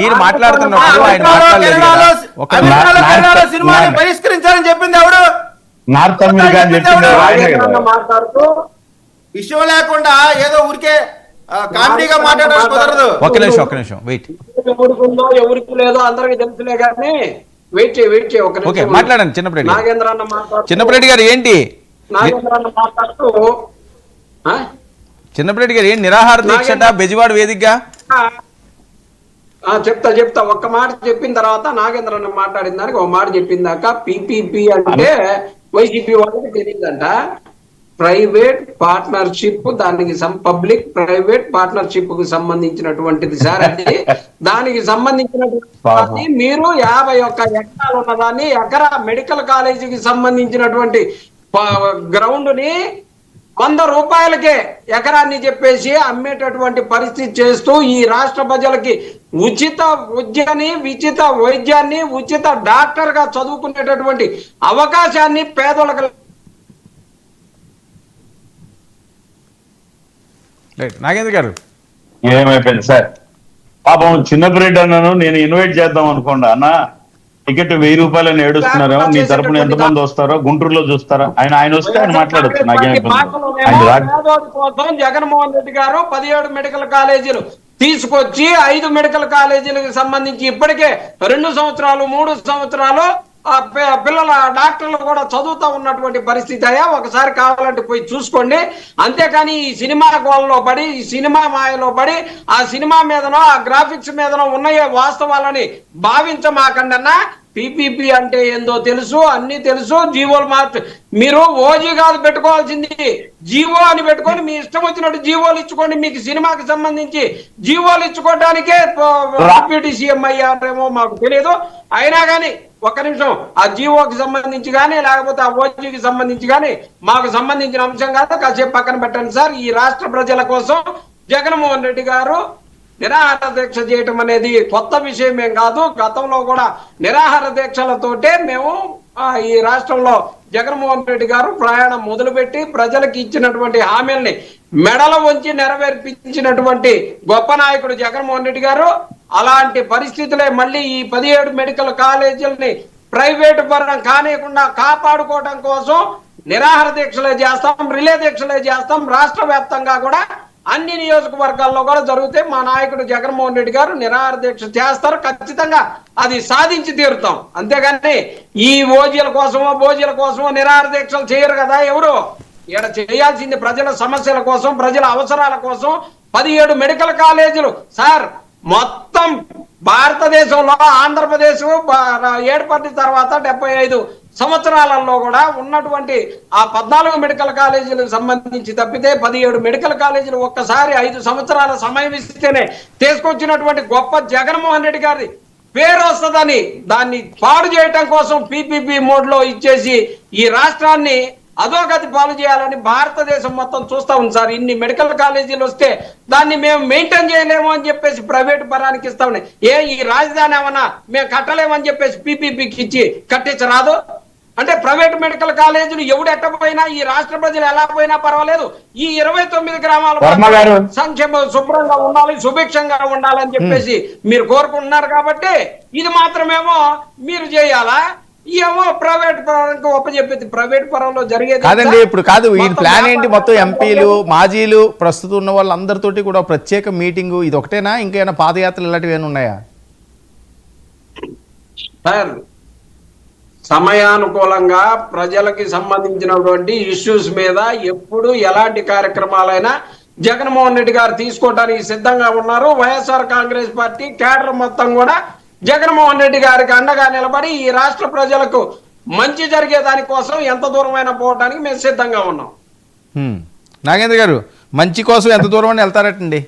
మీరు మాట్లాడుతున్నప్పుడు సినిమాని బహిష్కరించాలని చెప్పింది ఎవడు? నార్త్ అమెరికా మాట్లాడుతూ విషయం లేకుండా ఏదో ఊరికే కామెడీగా మాట్లాడడం కుదరదు. ఒక్క నిమిషం వెయిట్. ఎవరికుందో ఎవరికి లేదో అందరికి తెలుసులే కానీ వెయిట్ చేయి. మాట్లాడండి చిన్నప్పటి నాగేంద్ర అన్న మాట్లాడుతూ. చిన్నప్పటి గారు ఏంటి నాగేంద్ర అన్న మాట్లాడుతూ చిన్నప్పటి గారు ఏంటి నిరాహార దీక్షట బెజవాడ వేదికగా? చెప్తా ఒక్క మాట చెప్పిన తర్వాత నాగేంద్ర అన్న మాట్లాడిన దానికి ఒక మాట చెప్పిందాక పిపిపి అంటే వైసీపీ వాళ్ళకి తెలియదంట. ప్రైవేట్ పార్ట్నర్షిప్, దానికి పబ్లిక్ ప్రైవేట్ పార్ట్నర్షిప్ కు సంబంధించినటువంటిది సార్. అది దానికి సంబంధించినటువంటి మీరు 51 ఎకరాలు ఉన్నదాన్ని ఎకరా మెడికల్ కాలేజీకి సంబంధించినటువంటి గ్రౌండ్ ని 100 రూపాయలకే ఎకరాన్ని చెప్పేసి అమ్మేటటువంటి పరిస్థితి చేస్తూ ఈ రాష్ట్ర ప్రజలకి ఉచిత విద్యని, ఉచిత వైద్యాన్ని, ఉచిత డాక్టర్ గా చదువుకునేటటువంటి అవకాశాన్ని పేదలకు. నాగేంద్ర గారు ఏమైపోయింది సార్? పాపం చిన్నపిరెడ్డి అన్నను నేను ఇన్వైట్ చేద్దాం అనుకోండి అన్న, టికెట్ 1000 రూపాయలని ఏడుస్తున్నారో, నీ తరపున ఎంతమంది వస్తారో గుంటూరులో చూస్తారా? ఆయన వస్తే ఆయన మాట్లాడచ్చు, కోసం జగన్మోహన్ రెడ్డి గారు 17 మెడికల్ కాలేజీలు తీసుకొచ్చి 5 మెడికల్ కాలేజీలకు సంబంధించి ఇప్పటికే 2 సంవత్సరాలు 3 సంవత్సరాలు పిల్లల డాక్టర్లు కూడా చదువుతా ఉన్నటువంటి పరిస్థితి అయ్యా. ఒకసారి కావాలంటే పోయి చూసుకోండి. అంతేకాని ఈ సినిమా గోల్లో పడి, ఈ సినిమా మాయలో పడి, ఆ సినిమా మీదనో ఆ గ్రాఫిక్స్ మీదనో ఉన్నాయే వాస్తవాలని భావించమాకండి అన్న. పిపిపి అంటే ఏందో తెలుసు, అన్ని తెలుసు. జీవోలు మీరు ఓజీ కాదు పెట్టుకోవాల్సింది, జీవో అని పెట్టుకొని మీ ఇష్టం వచ్చినట్టు జీవోలు ఇచ్చుకోండి. మీకు సినిమాకి సంబంధించి జీవోలు ఇచ్చుకోవడానికే డిప్యూటీ సీఎం అయ్యారేమో మాకు తెలియదు. అయినా కానీ ఒక్క నిమిషం, ఆ జీవోకి సంబంధించి కానీ లేకపోతే ఆ ఓజీకి సంబంధించి కానీ మాకు సంబంధించిన అంశం కాదు, కాసేపు పక్కన పెట్టండి సార్. ఈ రాష్ట్ర ప్రజల కోసం జగన్మోహన్ రెడ్డి గారు నిరాహార దీక్ష చేయటం అనేది కొత్త విషయం ఏం కాదు. గతంలో కూడా నిరాహార దీక్షలతోటే మేము ఈ రాష్ట్రంలో జగన్మోహన్ రెడ్డి గారు ప్రయాణం మొదలుపెట్టి ప్రజలకు ఇచ్చినటువంటి హామీల్ని మెడల వంచి నెరవేర్పించినటువంటి గొప్ప నాయకుడు జగన్మోహన్ రెడ్డి గారు. అలాంటి పరిస్థితులే మళ్ళీ ఈ 17 మెడికల్ కాలేజీలని ప్రైవేటు పరం కానియకుండా కాపాడుకోవడం కోసం నిరాహార దీక్షలే చేస్తాం, రిలే దీక్షలే చేస్తాం. రాష్ట్ర వ్యాప్తంగా కూడా అన్ని నియోజకవర్గాల్లో కూడా జరిగితే మా నాయకుడు జగన్మోహన్ రెడ్డి గారు నిరాహార దీక్ష చేస్తారు. ఖచ్చితంగా అది సాధించి తీరుతాం. అంతేగాని ఈ ఓజీల కోసమో భోజీల కోసమో నిరాహార దీక్షలు చేయరు కదా ఎవరు. ఇక్కడ చేయాల్సింది ప్రజల సమస్యల కోసం, ప్రజల అవసరాల కోసం 17 మెడికల్ కాలేజీలు సార్. మొత్తం భారతదేశంలో ఆంధ్రప్రదేశ్ ఏర్పడిన తర్వాత 75 సంవత్సరాలలో కూడా ఉన్నటువంటి ఆ 14 మెడికల్ కాలేజీలకు సంబంధించి తప్పితే 17 మెడికల్ కాలేజీలు ఒక్కసారి 5 సంవత్సరాల సమయం ఇస్తేనే తీసుకొచ్చినటువంటి గొప్ప జగన్మోహన్ రెడ్డి గారి పేరు వస్తుందని దాన్ని పాడు చేయటం కోసం పిపిపి మోడ్ లో ఇచ్చేసి ఈ రాష్ట్రాన్ని అధోగతి పాలు చేయాలని భారతదేశం మొత్తం చూస్తా ఉంది సార్. ఇన్ని మెడికల్ కాలేజీలు వస్తే దాన్ని మేము మెయింటైన్ చేయలేము అని చెప్పేసి ప్రైవేట్ పరానికి ఇస్తామని, ఈ రాజధాని ఏమన్నా మేము కట్టలేమని చెప్పేసి పిపిపికి ఇచ్చి కట్టించరాదు అంటే? ప్రైవేట్ మెడికల్ కాలేజీలు ఎవడు ఎట్టపోయినా, ఈ రాష్ట్ర ప్రజలు ఎలా పోయినా పర్వాలేదు, ఈ 29 గ్రామాల సంక్షేమ శుభ్రంగా ఉండాలి, సుభిక్షంగా ఉండాలని చెప్పేసి మీరు కోరుకుంటున్నారు. కాబట్టి ఇది మాత్రమేమో మీరు చేయాలా? ఏమో ప్రైవేట్ పరానికి ఒప్పచెప్పేది ప్రైవేట్ పరంలో జరిగేది కాదండి. ఇప్పుడు కాదు, ఈ ప్లాన్ ఏంటి? మొత్తం ఎంపీలు మాజీలు ప్రస్తుతం ఉన్న వాళ్ళందరితోటి కూడా ప్రత్యేక మీటింగ్ ఇది ఒకటేనా? ఇంకేమైనా పాదయాత్రలు ఇలాంటివి ఏమైనా ఉన్నాయా సార్? సమయానుకూలంగా ప్రజలకి సంబంధించినటువంటి ఇష్యూస్ మీద ఎప్పుడు ఎలాంటి కార్యక్రమాలైనా జగన్మోహన్ రెడ్డి గారు తీసుకోవడానికి సిద్ధంగా ఉన్నారు. వైఎస్ఆర్ కాంగ్రెస్ పార్టీ కేడర్ మొత్తం కూడా జగన్మోహన్ రెడ్డి గారికి అండగా నిలబడి ఈ రాష్ట్ర ప్రజలకు మంచి జరిగే దానికోసం ఎంత దూరమైనా పోవడానికి మేము సిద్ధంగా ఉన్నాం. నాగేంద్ర గారు మంచి కోసం ఎంత దూరం వెళ్తారటండి?